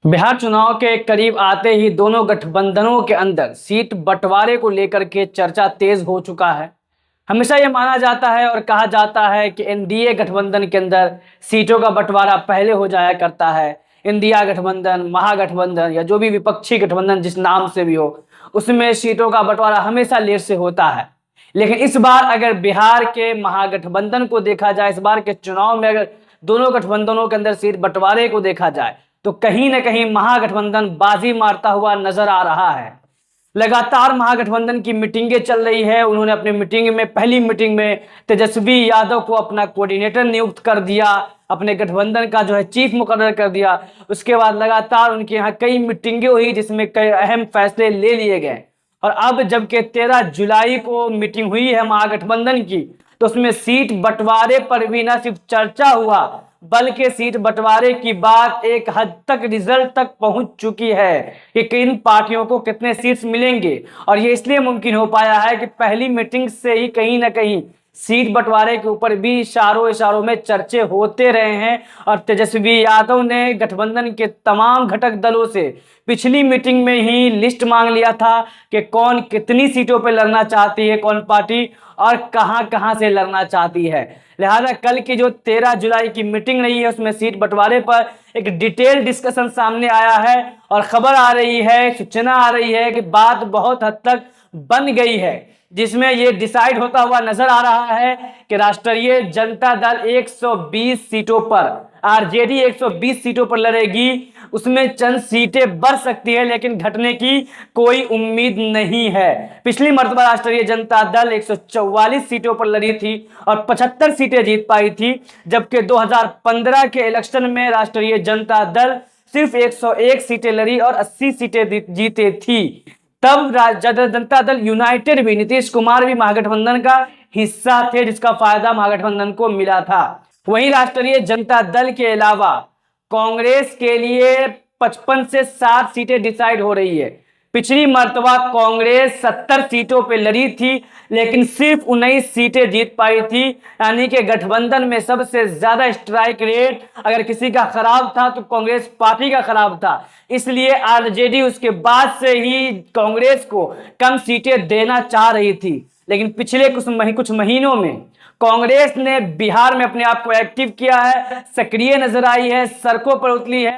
बिहार चुनाव के करीब आते ही दोनों गठबंधनों के अंदर सीट बंटवारे को लेकर के चर्चा तेज हो चुका है। हमेशा ये माना जाता है और कहा जाता है कि एनडीए गठबंधन के अंदर सीटों का बंटवारा पहले हो जाया करता है। इंडिया गठबंधन, महागठबंधन या जो भी विपक्षी गठबंधन जिस नाम से भी हो, उसमें सीटों का बंटवारा हमेशा लेट से होता है। लेकिन इस बार अगर बिहार के महागठबंधन को देखा जाए, इस बार के चुनाव में अगर दोनों गठबंधनों के अंदर सीट बंटवारे को देखा जाए तो कहीं ना कहीं महागठबंधन बाजी मारता हुआ नजर आ रहा है। लगातार महागठबंधन की मीटिंगें चल रही है। उन्होंने अपनी मीटिंग में, पहली मीटिंग में तेजस्वी यादव को अपना कोऑर्डिनेटर नियुक्त कर दिया, अपने गठबंधन का जो है चीफ मुकर्रर कर दिया। उसके बाद लगातार उनके यहाँ कई मीटिंगें हुई जिसमें कई अहम फैसले ले लिए गए। और अब जबकि 13 जुलाई को मीटिंग हुई है महागठबंधन की, तो उसमें सीट बंटवारे पर भी न सिर्फ चर्चा हुआ बल्कि सीट बंटवारे की बात एक हद तक रिजल्ट तक पहुंच चुकी है कि किन पार्टियों को कितने सीट्स मिलेंगे। और ये इसलिए मुमकिन हो पाया है कि पहली मीटिंग से ही कहीं ना कहीं सीट बंटवारे के ऊपर भी इशारों इशारों में चर्चे होते रहे हैं। और तेजस्वी यादव ने गठबंधन के तमाम घटक दलों से पिछली मीटिंग में ही लिस्ट मांग लिया था कि कौन कितनी सीटों पर लड़ना चाहती है, कौन पार्टी और कहां कहां से लड़ना चाहती है। लिहाजा कल की जो 13 जुलाई की मीटिंग रही है उसमें सीट बंटवारे पर एक डिटेल डिस्कशन सामने आया है और खबर आ रही है, सूचना आ रही है कि बात बहुत हद तक बन गई है, जिसमें ये डिसाइड होता हुआ नजर आ रहा है कि राष्ट्रीय जनता दल 120 सीटों पर, आरजेडी 120 सीटों पर लड़ेगी। उसमें चंद सीटें बढ़ सकती है लेकिन घटने की कोई उम्मीद नहीं है। पिछली मर्तबा राष्ट्रीय जनता दल 144 सीटों पर लड़ी थी और 75 सीटें जीत पाई थी, जबकि 2015 के इलेक्शन में राष्ट्रीय जनता दल सिर्फ 101 सीटें लड़ी और 80 सीटें जीते थी। तब जनता दल यूनाइटेड भी, नीतीश कुमार भी महागठबंधन का हिस्सा थे, जिसका फायदा महागठबंधन को मिला था। वहीं राष्ट्रीय जनता दल के अलावा कांग्रेस के लिए 55 से 60 सीटें डिसाइड हो रही है। पिछली मर्तबा कांग्रेस 70 सीटों पे लड़ी थी लेकिन सिर्फ 19 सीटें जीत पाई थी, यानी कि गठबंधन में सबसे ज्यादा स्ट्राइक रेट अगर किसी का खराब था तो कांग्रेस पार्टी का खराब था। इसलिए आरजेडी उसके बाद से ही कांग्रेस को कम सीटें देना चाह रही थी। लेकिन पिछले कुछ महीनों में कांग्रेस ने बिहार में अपने आप को एक्टिव किया है, सक्रिय नजर आई है, सड़कों पर उतरी है,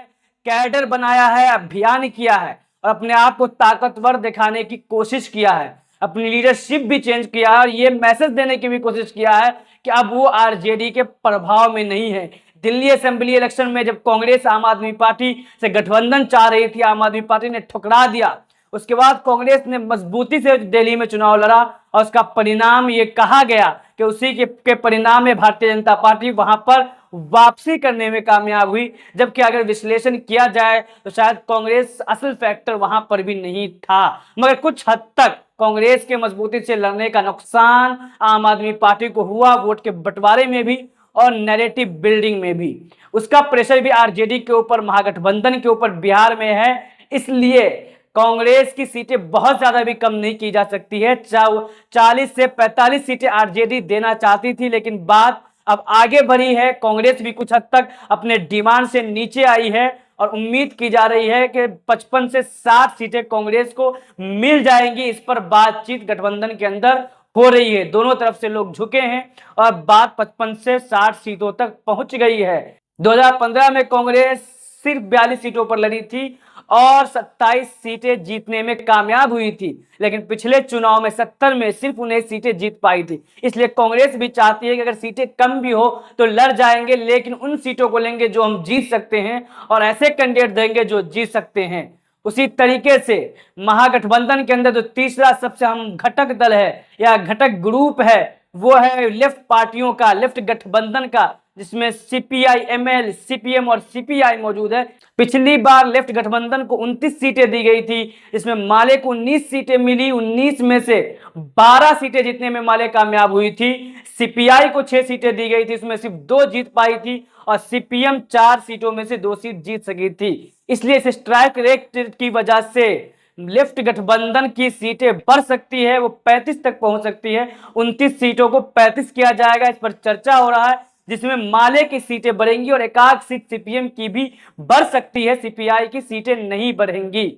कैडर बनाया है, अभियान किया है और अपने आप को ताकतवर दिखाने की कोशिश किया है। अपनी लीडरशिप भी चेंज किया है और ये मैसेज देने की भी कोशिश किया है कि अब वो आरजेडी के प्रभाव में नहीं है। दिल्ली असेंबली इलेक्शन में जब कांग्रेस आम आदमी पार्टी से गठबंधन चाह रही थी, आम आदमी पार्टी ने ठुकरा दिया। उसके बाद कांग्रेस ने मजबूती से दिल्ली में चुनाव लड़ा और उसका परिणाम ये कहा गया कि उसी के परिणाम में भारतीय जनता पार्टी वहां पर वापसी करने में कामयाब हुई। जबकि अगर विश्लेषण किया जाए तो शायद कांग्रेस असल फैक्टर वहां पर भी नहीं था, मगर कुछ हद तक कांग्रेस के मजबूती से लड़ने का नुकसान आम आदमी पार्टी को हुआ, वोट के बंटवारे में भी और नैरेटिव बिल्डिंग में भी। उसका प्रेशर भी आरजेडी के ऊपर, महागठबंधन के ऊपर बिहार में है। इसलिए कांग्रेस की सीटें बहुत ज्यादा भी कम नहीं की जा सकती है। 40 से 45 सीटें आरजेडी देना चाहती थी, लेकिन बात अब आगे बढ़ी है। कांग्रेस भी कुछ हद तक अपने डिमांड से नीचे आई है और उम्मीद की जा रही है कि 55 से 60 सीटें कांग्रेस को मिल जाएंगी। इस पर बातचीत गठबंधन के अंदर हो रही है, दोनों तरफ से लोग झुके हैं और बात 55 से 60 सीटों तक पहुंच गई है। 2015 में कांग्रेस सिर्फ 42 सीटों पर लड़ी थी और 27 सीटें जीतने में कामयाब हुई थी, लेकिन पिछले चुनाव में 70 में सिर्फ 19 सीटें जीत पाई थी। इसलिए कांग्रेस भी चाहती है कि अगर सीटें कम भी हो तो लड़ जाएंगे, लेकिन उन सीटों को लेंगे जो हम जीत सकते हैं और ऐसे कैंडिडेट देंगे जो जीत सकते हैं। उसी तरीके से महागठबंधन के अंदर जो तीसरा सबसे अहम घटक दल है या घटक ग्रुप है वो है लेफ्ट पार्टियों का, लेफ्ट गठबंधन का, जिसमें सीपीआई, एमएल, सीपीएम और सीपीआई मौजूद है। पिछली बार लेफ्ट गठबंधन को 29 सीटें दी गई थी, जिसमें माले को 19 सीटें मिली। 19 में से 12 सीटें जीतने में माले कामयाब हुई थी। सीपीआई को 6 सीटें दी गई थी, उसमें सिर्फ 2 जीत पाई थी और सीपीएम 4 सीटों में से 2 सीट जीत सकी थी। इसलिए इस स्ट्राइक रेट की वजह से लेफ्ट गठबंधन की सीटें बढ़ सकती है, वो 35 तक पहुंच सकती है। 29 सीटों को 35 किया जाएगा, इस पर चर्चा हो रहा है। जिसमें माले की सीटें बढ़ेंगी और एकाध सीट सीपीएम की भी बढ़ सकती है, सीपीआई की सीटें नहीं बढ़ेंगी।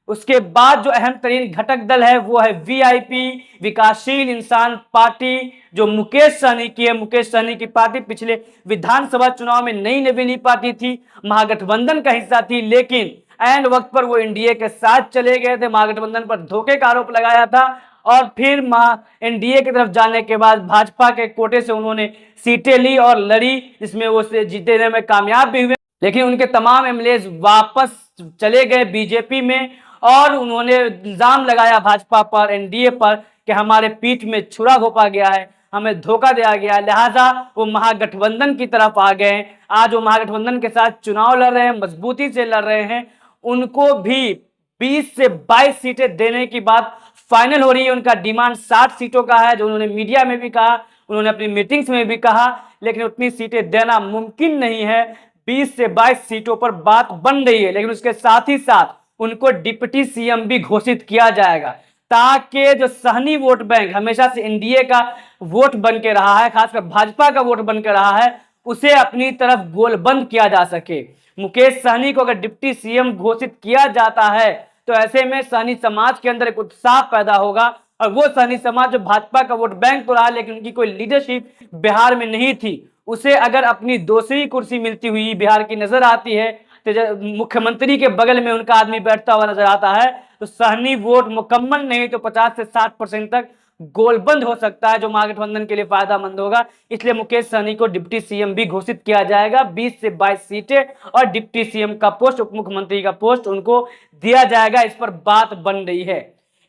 उसके बाद जो अहम तरीन घटक दल है वो है वीआईपी, विकासशील इंसान पार्टी, जो मुकेश सहनी की है। मुकेश सहनी की पार्टी पिछले विधानसभा चुनाव में नई नवीनी पार्टी थी, महागठबंधन का हिस्सा थी, लेकिन एंड वक्त पर वो एनडीए के साथ चले गए थे। महागठबंधन पर धोखे का आरोप लगाया था और फिर एनडीए की तरफ जाने के बाद भाजपा के कोटे से उन्होंने सीटें ली और लड़ी, जिसमें वो जीतने में कामयाब भी हुए। लेकिन उनके तमाम एमएलए वापस चले गए बीजेपी में और उन्होंने इल्जाम लगाया भाजपा पर, एनडीए पर, कि हमारे पीठ में छुरा घोंपा गया है, हमें धोखा दिया गया, लिहाजा वो महागठबंधन की तरफ आ गए। आज वो महागठबंधन के साथ चुनाव लड़ रहे हैं, मजबूती से लड़ रहे हैं। उनको भी 20 से 22 सीटें देने की बात फाइनल हो रही है। उनका डिमांड 60 सीटों का है, जो उन्होंने मीडिया में भी कहा, उन्होंने अपनी मीटिंग्स में भी कहा, लेकिन उतनी सीटें देना मुमकिन नहीं है। 20 से 22 सीटों पर बात बन रही है, लेकिन उसके साथ ही साथ उनको डिप्टी सीएम भी घोषित किया जाएगा, ताकि जो सहनी वोट बैंक हमेशा से एनडीए का वोट बन के रहा है, खासकर भाजपा का वोट बन के रहा है, उसे अपनी तरफ गोलबंद किया जा सके। मुकेश सहनी को अगर डिप्टी सीएम घोषित किया जाता है तो ऐसे में सहनी समाज के अंदर एक उत्साह पैदा होगा, और वो सहनी समाज जो भाजपा का वोट बैंक तो रहा, लेकिन उनकी कोई लीडरशिप बिहार में नहीं थी, उसे अगर अपनी दूसरी कुर्सी मिलती हुई बिहार की नजर आती है, तो मुख्यमंत्री के बगल में उनका आदमी बैठता हुआ नजर आता है, तो सहनी वोट मुकम्मल नहीं तो 50 से 60% तक गोलबंद हो सकता है, जो महागठबंधन के लिए फायदेमंद होगा। इसलिए मुकेश सहनी को डिप्टी सीएम भी घोषित किया जाएगा। 20 से 22 सीटें और डिप्टी सीएम का पोस्ट, उप मुख्यमंत्री का पोस्ट उनको दिया जाएगा। इस पर बात बन रही है।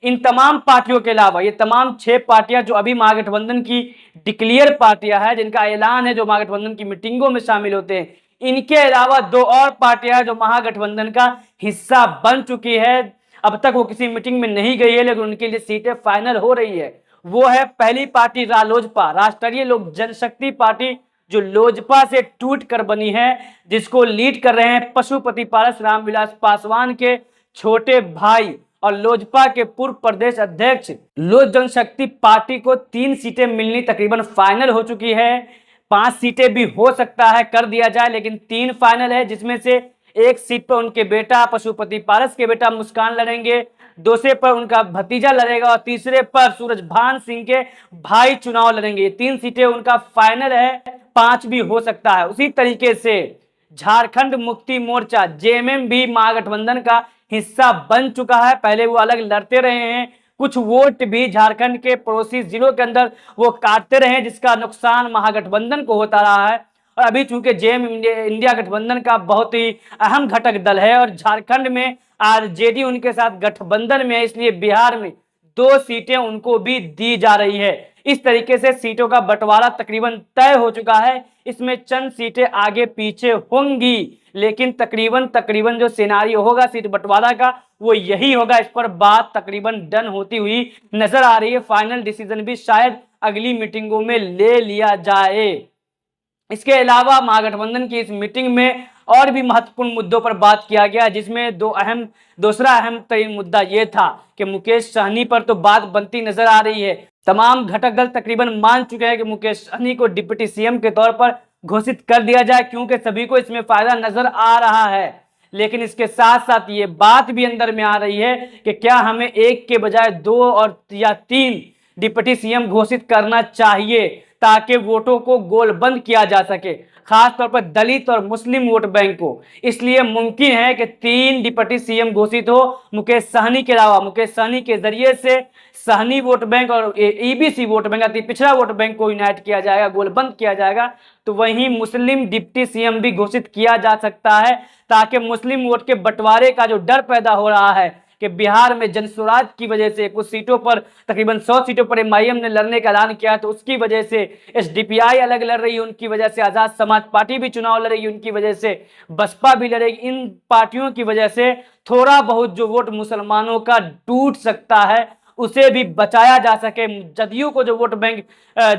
इन तमाम पार्टियों के अलावा ये तमाम 6 पार्टियां जो अभी महागठबंधन की डिक्लेयर पार्टियां हैं, जिनका ऐलान है, जो महागठबंधन की मीटिंगों में शामिल होते हैं, इनके अलावा 2 और पार्टियां जो महागठबंधन का हिस्सा बन चुकी है, अब तक वो किसी मीटिंग में नहीं गई है, लेकिन उनके लिए सीटें फाइनल हो रही है। वो है पहली पार्टी रालोजपा, राष्ट्रीय लोक जनशक्ति पार्टी, जो लोजपा से टूट कर बनी है, जिसको लीड कर रहे हैं पशुपति पारस रामविलास पासवान के छोटे भाई और लोजपा के पूर्व प्रदेश अध्यक्ष। लोक जनशक्ति पार्टी को 3 सीटें मिलनी तकरीबन फाइनल हो चुकी है। 5 सीटें भी हो सकता है कर दिया जाए, लेकिन 3 फाइनल है, जिसमें से एक सीट पर उनके बेटा पशुपति पारस के बेटा मुस्कान लड़ेंगे, दूसरे पर उनका भतीजा लड़ेगा और तीसरे पर सूरजभान सिंह के भाई चुनाव लड़ेंगे। 3 सीटें उनका फाइनल है, 5 भी हो सकता है। उसी तरीके से झारखंड मुक्ति मोर्चा जेएमएम भी महागठबंधन का हिस्सा बन चुका है। पहले वो अलग लड़ते रहे हैं, कुछ वोट भी झारखंड के पड़ोसी जिलों के अंदर वो काटते रहे, जिसका नुकसान महागठबंधन को होता रहा है। और अभी चूंकि जेएम इंडिया गठबंधन का बहुत ही अहम घटक दल है और झारखंड में आरजेडी उनके साथ गठबंधन में है, इसलिए बिहार में 2 सीटें उनको भी दी जा रही है। इस तरीके से सीटों का बंटवारा तकरीबन तय हो चुका है। इसमें चंद सीटें आगे पीछे होंगी, लेकिन तकरीबन जो सिनारियो होगा सीट बंटवारा का वो यही होगा। इस पर बात तकरीबन डन होती हुई नजर आ रही है। फाइनल डिसीजन भी शायद अगली मीटिंगों में ले लिया जाए। इसके अलावा महागठबंधन की इस मीटिंग में और भी महत्वपूर्ण मुद्दों पर बात किया गया, जिसमें दूसरा अहम तरीन मुद्दा यह था कि मुकेश सहनी पर तो बात बनती नजर आ रही है। तमाम घटक दल तकरीबन मान चुके हैं कि मुकेश सहनी को डिप्टी सीएम के तौर पर घोषित कर दिया जाए, क्योंकि सभी को इसमें फायदा नजर आ रहा है। लेकिन इसके साथ साथ ये बात भी अंदर में आ रही है कि क्या हमें 1 के बजाय 2 और या 3 डिप्टी सीएम घोषित करना चाहिए, ताकि वोटों को गोलबंद किया जा सके, खास तौर पर दलित और मुस्लिम वोट बैंक को। इसलिए मुमकिन है कि 3 डिप्टी सीएम घोषित हो मुकेश सहनी के अलावा। मुकेश सहनी के जरिए से सहनी वोट बैंक और ईबीसी वोट बैंक, अति पिछड़ा वोट बैंक को यूनाइट किया जाएगा, गोलबंद किया जाएगा। तो वहीं मुस्लिम डिप्टी सीएम भी घोषित किया जा सकता है, ताकि मुस्लिम वोट के बंटवारे का जो डर पैदा हो रहा है कि बिहार में जनसुराज की वजह से कुछ सीटों पर, तकरीबन 100 सीटों पर एमआईएम ने लड़ने का ऐलान किया, तो उसकी वजह से एसडीपीआई अलग लड़ रही है, उनकी वजह से आजाद समाज पार्टी भी चुनाव लड़ेगी, उनकी वजह से बसपा भी लड़ेगी। इन पार्टियों की वजह से थोड़ा बहुत जो वोट मुसलमानों का टूट सकता है, उसे भी बचाया जा सके। जदयू को जो वोट बैंक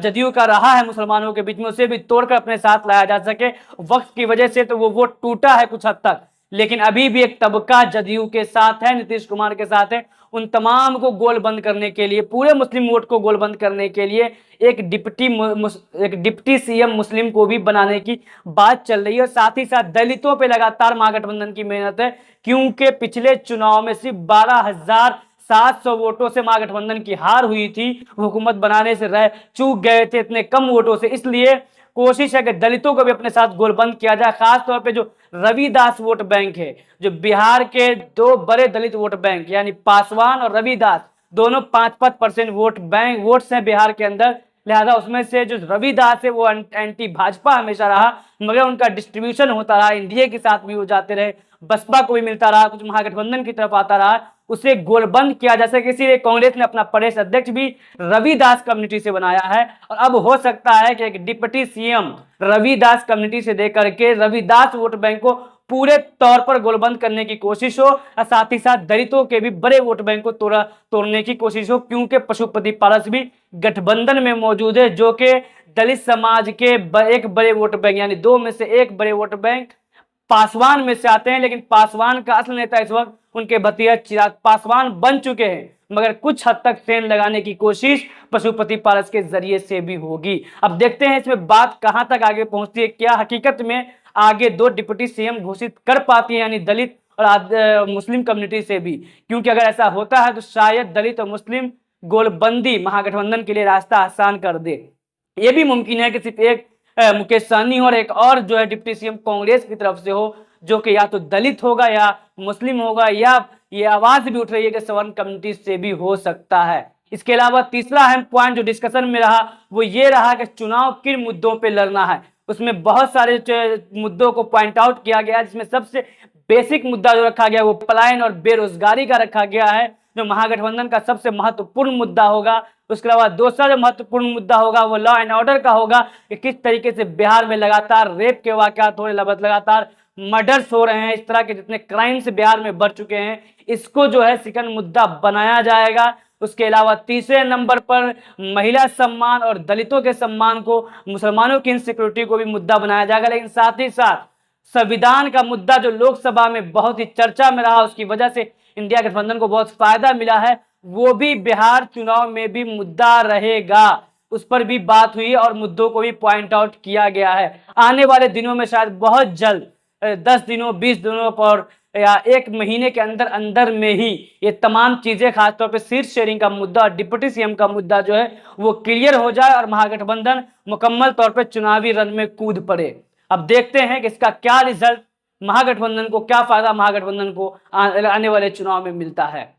जदयू का रहा है मुसलमानों के बीच में, उसे भी तोड़कर अपने साथ लाया जा सके। वक्त की वजह से तो वो वोट टूटा है कुछ हद तक, लेकिन अभी भी एक तबका जदयू के साथ है, नीतीश कुमार के साथ है। उन तमाम को गोलबंद करने के लिए, पूरे मुस्लिम वोट को गोलबंद करने के लिए एक डिप्टी सीएम मुस्लिम को भी बनाने की बात चल रही है। साथ ही साथ दलितों पे लगातार महागठबंधन की मेहनत है, क्योंकि पिछले चुनाव में सिर्फ 12,700 वोटों से महागठबंधन की हार हुई थी। हुकूमत बनाने से रह चूक गए थे इतने कम वोटों से, इसलिए कोशिश है कि दलितों को भी अपने साथ गोलबंद किया जाए। खास तौर पे जो रविदास वोट बैंक है, जो बिहार के दो बड़े दलित वोट बैंक यानी पासवान और रविदास, दोनों 5-5% वोट्स हैं बिहार के अंदर। लिहाजा उसमें से जो रविदास है वो एंटी भाजपा हमेशा रहा, मगर उनका डिस्ट्रीब्यूशन होता रहा, एनडीए के साथ भी वो जाते रहे, बसपा को भी मिलता रहा, कुछ महागठबंधन की तरफ आता रहा, उसे गोलबंद किया जा सके, इसीलिए कांग्रेस ने अपना प्रदेश अध्यक्ष भी रविदास कम्युनिटी से बनाया है। और अब हो सकता है कि एक डिप्टी सीएम रविदास कम्युनिटी से देकर के रविदास वोट बैंक को पूरे तौर पर गोलबंद करने की कोशिश हो, और साथ ही साथ दलितों के भी बड़े वोट बैंक को तोड़ने की कोशिश हो, क्योंकि पशुपति पारस भी गठबंधन में मौजूद है, जो कि दलित समाज के एक बड़े वोट बैंक यानी दो में से एक बड़े वोट बैंक पासवान में से आते हैं। लेकिन पासवान का असल नेता इस वक्त उनके भतीजा चिराग पासवान बन चुके हैं, मगर कुछ हद तक सेन लगाने की कोशिश पशुपति पारस के जरिए से भी होगी। अब देखते हैं इसमें बात कहां तक आगे पहुंचती है, क्या हकीकत में आगे दो डिप्टी सीएम घोषित कर पाती है, यानी दलित और मुस्लिम कम्युनिटी से भी। क्योंकि अगर ऐसा होता है तो शायद दलित और मुस्लिम गोलबंदी महागठबंधन के लिए रास्ता आसान कर दे। यह भी मुमकिन है कि सिर्फ एक मुकेश सहनी और एक और जो है डिप्टी सीएम कांग्रेस की तरफ से हो, जो कि या तो दलित होगा या मुस्लिम होगा, या ये आवाज भी उठ रही है कि सवर्ण कम्युनिटी से भी हो सकता है। इसके अलावा तीसरा अहम पॉइंट जो डिस्कशन में रहा वो ये रहा कि चुनाव किन मुद्दों पे लड़ना है। उसमें बहुत सारे मुद्दों को पॉइंट आउट किया गया, जिसमें सबसे बेसिक मुद्दा जो रखा गया वो पलायन और बेरोजगारी का रखा गया है, जो महागठबंधन का सबसे महत्वपूर्ण मुद्दा होगा। उसके अलावा दूसरा जो महत्वपूर्ण मुद्दा होगा वो लॉ एंड ऑर्डर का होगा, कि किस तरीके से बिहार में लगातार रेप के वाकयात हो रहे, लगातार मर्डर्स हो रहे हैं, इस तरह के जितने क्राइम्स बिहार में बढ़ चुके हैं, इसको जो है सेकंड मुद्दा बनाया जाएगा। उसके अलावा तीसरे नंबर पर महिला सम्मान और दलितों के सम्मान को, मुसलमानों की इनसिक्योरिटी को भी मुद्दा बनाया जाएगा। लेकिन साथ ही साथ संविधान का मुद्दा जो लोकसभा में बहुत ही चर्चा में रहा, उसकी वजह से इंडिया गठबंधन को बहुत फायदा मिला है, वो भी बिहार चुनाव में भी मुद्दा रहेगा। उस पर भी बात हुई और मुद्दों को भी पॉइंट आउट किया गया है। आने वाले दिनों में शायद बहुत जल्द 10 दिनों 20 दिनों पर या एक महीने के अंदर अंदर में ही ये तमाम चीजें, खासतौर पे सीट शेयरिंग का मुद्दा और डिप्टी सीएम का मुद्दा जो है वो क्लियर हो जाए और महागठबंधन मुकम्मल तौर पे चुनावी रण में कूद पड़े। अब देखते हैं कि इसका क्या रिजल्ट, महागठबंधन को क्या फायदा महागठबंधन को आने वाले चुनाव में मिलता है।